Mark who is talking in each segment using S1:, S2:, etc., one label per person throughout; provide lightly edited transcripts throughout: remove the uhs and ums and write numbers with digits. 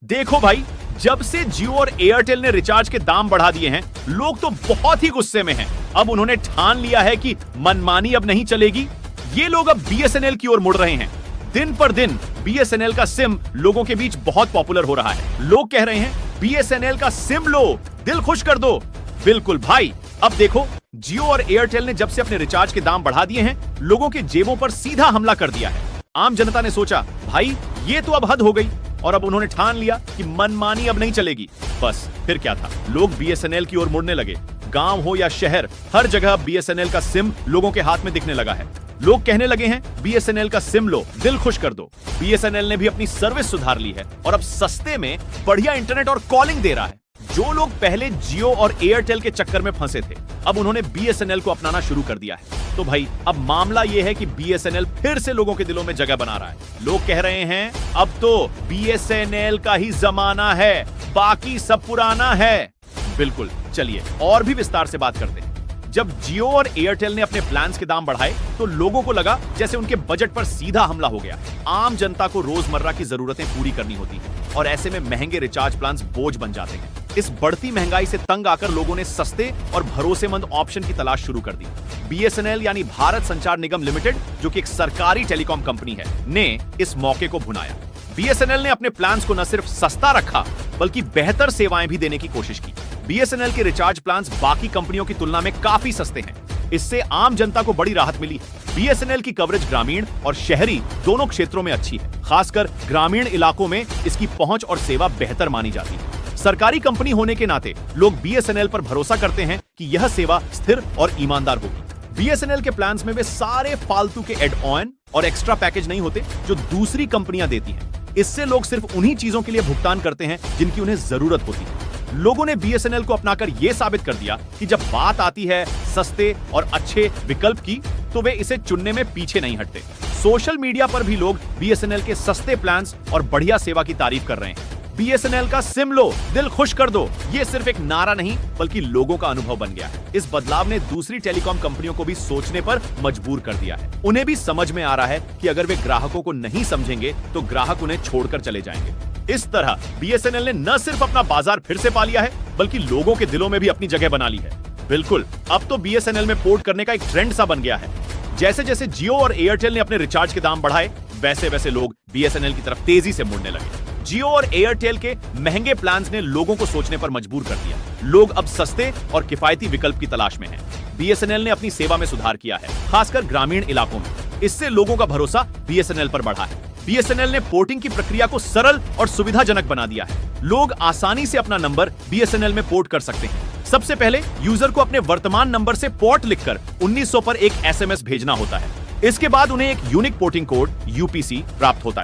S1: देखो भाई, जब से जियो और एयरटेल ने रिचार्ज के दाम बढ़ा दिए हैं, लोग तो बहुत ही गुस्से में हैं। अब उन्होंने ठान लिया है कि मनमानी अब नहीं चलेगी। ये लोग अब बीएसएनएल की ओर मुड़ रहे हैं। दिन पर दिन बीएसएनएल का सिम लोगों के बीच बहुत पॉपुलर हो रहा है। लोग कह रहे हैं बीएसएनएल का सिम लो, दिल खुश कर दो। बिल्कुल भाई, अब देखो, जियो और एयरटेल ने जब से अपने रिचार्ज के दाम बढ़ा दिए हैं, लोगों के जेबों पर सीधा हमला कर दिया है। आम जनता ने सोचा, भाई ये तो अब हद हो गई, और अब उन्होंने ठान लिया कि मनमानी अब नहीं चलेगी। बस फिर क्या था, लोग बीएसएनएल की ओर मुड़ने लगे। गांव हो या शहर, हर जगह बीएसएनएल का सिम लोगों के हाथ में दिखने लगा है। लोग कहने लगे हैं बीएसएनएल का सिम लो, दिल खुश कर दो। बीएसएनएल ने भी अपनी सर्विस सुधार ली है और अब सस्ते में बढ़िया इंटरनेट और कॉलिंग दे रहा है। जो लोग पहले जियो और एयरटेल के चक्कर में फंसे थे, अब उन्होंने बीएसएनएल को अपनाना शुरू कर दिया है। तो भाई, अब मामला यह है कि बीएसएनएल फिर से लोगों के दिलों में जगह बना रहा है। लोग कह रहे हैं अब तो बीएसएनएल का ही जमाना है, बाकी सब पुराना है। बिल्कुल, चलिए और भी विस्तार से बात करते हैं। जब जियो और एयरटेल ने अपने प्लान्स के दाम बढ़ाए, तो लोगों को लगा जैसे उनके बजट पर सीधा हमला हो गया। आम जनता को रोजमर्रा की जरूरतें पूरी करनी होती हैं और ऐसे में महंगे रिचार्ज प्लान्स बोझ बन जाते हैं। इस बढ़ती महंगाई से तंग आकर लोगों ने सस्ते और भरोसेमंद ऑप्शन की तलाश शुरू कर दी। बीएसएनएल यानी भारत संचार निगम लिमिटेड, जो कि एक सरकारी टेलीकॉम कंपनी है, ने इस मौके को भुनाया। बीएसएनएल ने अपने प्लान्स को न सिर्फ सस्ता रखा, बल्कि बेहतर सेवाएं भी देने की कोशिश की। बीएसएनएल के रिचार्ज प्लान्स बाकी कंपनियों की तुलना में काफी सस्ते हैं। इससे आम जनता को बड़ी राहत मिली है। बीएसएनएल की कवरेज ग्रामीण और शहरी दोनों क्षेत्रों में अच्छी है। खासकर ग्रामीण इलाकों में इसकी पहुंच और सेवा बेहतर मानी जाती है। सरकारी कंपनी होने के नाते लोग बीएसएनएल पर भरोसा करते हैं कि यह सेवा स्थिर और ईमानदार होगी। बीएसएनएल के प्लान्स में वे सारे फालतू के एड ऑन और एक्स्ट्रा पैकेज नहीं होते जो दूसरी कंपनियां देती हैं। इससे लोग सिर्फ उन्हीं चीजों के लिए भुगतान करते हैं जिनकी उन्हें जरूरत होती है। लोगों ने बीएसएनएल को अपनाकर यह साबित कर दिया कि जब बात आती है सस्ते और अच्छे विकल्प की, तो वे इसे चुनने में पीछे नहीं हटते। सोशल मीडिया पर भी लोग बीएसएनएल के सस्ते प्लान्स और बढ़िया सेवा की तारीफ कर रहे हैं। बीएसएनएल का सिम लो, दिल खुश कर दो, ये सिर्फ एक नारा नहीं, बल्कि लोगों का अनुभव बन गया है। इस बदलाव ने दूसरी टेलीकॉम कंपनियों को भी सोचने पर मजबूर कर दिया है। उन्हें भी समझ में आ रहा है कि अगर वे ग्राहकों को नहीं समझेंगे, तो ग्राहक उन्हें छोड़कर चले जाएंगे। इस तरह बीएसएनएल ने न सिर्फ अपना बाजार फिर से पा लिया है, बल्कि लोगों के दिलों में भी अपनी जगह बना ली है। बिल्कुल, अब तो बीएसएनएल में पोर्ट करने का एक ट्रेंड सा बन गया है। जैसे जैसे जियो और एयरटेल ने अपने रिचार्ज के दाम बढ़ाए, वैसे वैसे लोग बीएसएनएल की तरफ तेजी से मुड़ने लगे। जियो और एयरटेल के महंगे प्लान्स ने लोगों को सोचने पर मजबूर कर दिया। लोग अब सस्ते और किफायती विकल्प की तलाश में हैं। बीएसएनएल ने अपनी सेवा में सुधार किया है, खासकर ग्रामीण इलाकों में। इससे लोगों का भरोसा बीएसएनएल पर बढ़ा है। बीएसएनएल ने पोर्टिंग की प्रक्रिया को सरल और सुविधाजनक बना दिया है। लोग आसानी से अपना नंबर बीएसएनएल में पोर्ट कर सकते हैं। सबसे पहले यूजर को अपने वर्तमान नंबर से पोर्ट लिखकर 1900 पर एक एसएमएस भेजना होता है। इसके बाद उन्हें एक यूनिक पोर्टिंग कोड यूपीसी प्राप्त होता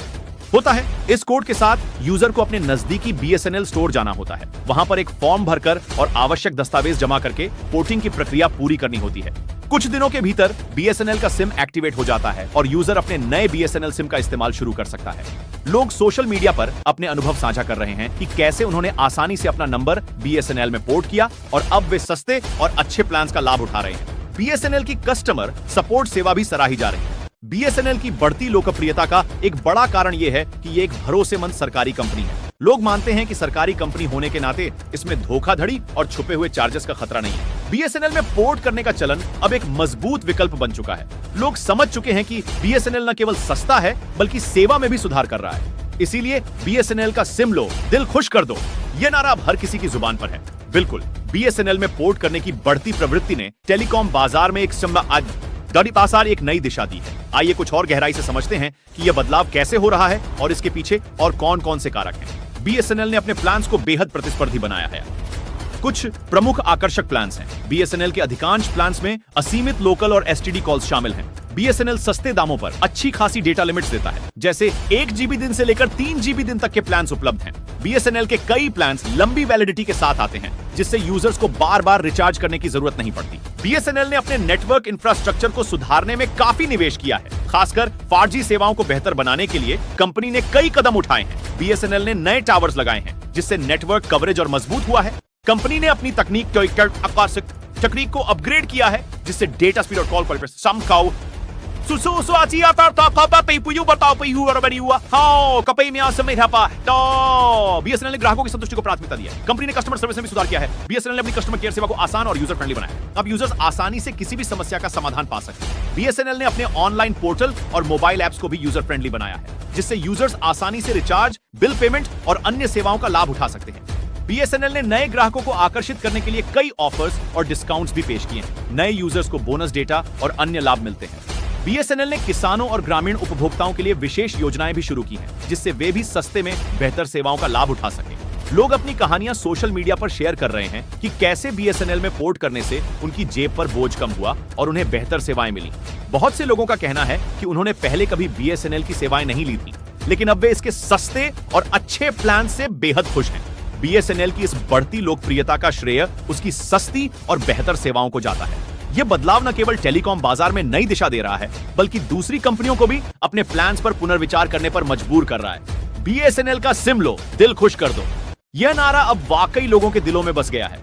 S1: है। इस कोड के साथ यूजर को अपने नजदीकी बीएसएनएल स्टोर जाना होता है। वहां पर एक फॉर्म भरकर और आवश्यक दस्तावेज जमा करके पोर्टिंग की प्रक्रिया पूरी करनी होती है। कुछ दिनों के भीतर बीएसएनएल का सिम एक्टिवेट हो जाता है और यूजर अपने नए बीएसएनएल सिम का इस्तेमाल शुरू कर सकता है। लोग सोशल मीडिया पर अपने अनुभव साझा कर रहे हैं कि कैसे उन्होंने आसानी से अपना नंबर बीएसएनएल में पोर्ट किया और अब वे सस्ते और अच्छे प्लान्स का लाभ उठा रहे हैं। बीएसएनएल की कस्टमर सपोर्ट सेवा भी सराही जा रही है। बीएसएनएल की बढ़ती लोकप्रियता का एक बड़ा कारण यह है कि यह एक भरोसेमंद सरकारी कंपनी है। लोग मानते हैं कि सरकारी कंपनी होने के नाते इसमें धोखाधड़ी और छुपे हुए चार्जेस का खतरा नहीं है। बीएसएनएल में पोर्ट करने का चलन अब एक मजबूत विकल्प बन चुका है। लोग समझ चुके हैं कि बीएसएनएल न केवल सस्ता है, बल्कि सेवा में भी सुधार कर रहा है। इसीलिए बीएसएनएल का सिम लो, दिल खुश कर दो, यह नारा अब हर किसी की जुबान पर है। बिल्कुल, बीएसएनएल में पोर्ट करने की बढ़ती प्रवृत्ति ने टेलीकॉम बाजार में एक नई दिशा दी है। आइए कुछ और गहराई से समझते हैं कि यह बदलाव कैसे हो रहा है और इसके पीछे और कौन कौन से कारक हैं। बीएसएनएल ने अपने प्लान्स को बेहद प्रतिस्पर्धी बनाया है। कुछ प्रमुख आकर्षक प्लान्स हैं। बीएसएनएल के अधिकांश प्लान्स में असीमित लोकल और एसटीडी कॉल्स शामिल हैं। बीएसएनएल सस्ते दामों पर अच्छी खासी डेटा लिमिट्स देता है, जैसे 1 जीबी दिन से लेकर 3 जीबी दिन तक के प्लान्स उपलब्ध हैं। बीएसएनएल के कई प्लान्स लंबी वैलिडिटी के साथ आते हैं, जिससे यूजर्स को बार बार रिचार्ज करने की जरूरत नहीं पड़ती। बीएसएनएल ने अपने नेटवर्क इंफ्रास्ट्रक्चर को सुधारने में काफी निवेश किया है। खासकर 4G सेवाओं को बेहतर बनाने के लिए कंपनी ने कई कदम उठाए हैं। बीएसएनएल ने नए टावर्स लगाए हैं, जिससे नेटवर्क कवरेज और मजबूत हुआ है। कंपनी ने अपनी तकनीक को अपग्रेड किया है, जिससे डेटा स्पीड और call quality Sususo at iatatar kapatay puyu बताओ पयू और बनी हुआ हाँ कपई में आसम में था तो बीएसएनएल ने ग्राहकों की संतुष्टि को प्राथमिकता दी है। कंपनी ने कस्टमर सर्विस में भी सुधार किया है। बीएसएनएल ने अपनी कस्टमर केयर सेवा को आसान और यूजर फ्रेंडली बनाया। अब यूजर्स आसानी से किसी भी समस्या का समाधान पा सकते हैं। बीएसएनएल ने अपने ऑनलाइन पोर्टल और मोबाइल एप्स को भी यूजर फ्रेंडली बनाया है, जिससे यूजर्स आसानी से रिचार्ज, बिल पेमेंट और अन्य सेवाओं का लाभ उठा सकते हैं। बीएसएनएल ने नए ग्राहकों को आकर्षित करने के लिए कई ऑफर्स और डिस्काउंट्स भी पेश किए हैं। नए यूजर्स को बोनस डेटा और अन्य लाभ मिलते हैं। बीएसएनएल ने किसानों और ग्रामीण उपभोक्ताओं के लिए विशेष योजनाएं भी शुरू की हैं, जिससे वे भी सस्ते में बेहतर सेवाओं का लाभ उठा सकें। लोग अपनी कहानियां सोशल मीडिया पर शेयर कर रहे हैं कि कैसे बीएसएनएल में पोर्ट करने से उनकी जेब पर बोझ कम हुआ और उन्हें बेहतर सेवाएं मिली। बहुत से लोगों का कहना है कि उन्होंने पहले कभी बीएसएनएल की सेवाएं नहीं ली थी, लेकिन अब वे इसके सस्ते और अच्छे प्लान से बेहद खुश हैं। बीएसएनएल की इस बढ़ती लोकप्रियता का श्रेय उसकी सस्ती और बेहतर सेवाओं को जाता है। यह बदलाव न केवल टेलीकॉम बाजार में नई दिशा दे रहा है, बल्कि दूसरी कंपनियों को भी अपने प्लान्स पर पुनर्विचार करने पर मजबूर कर रहा है। बीएसएनएल का सिम लो, दिल खुश कर दो। यह नारा अब वाकई लोगों के दिलों में बस गया है।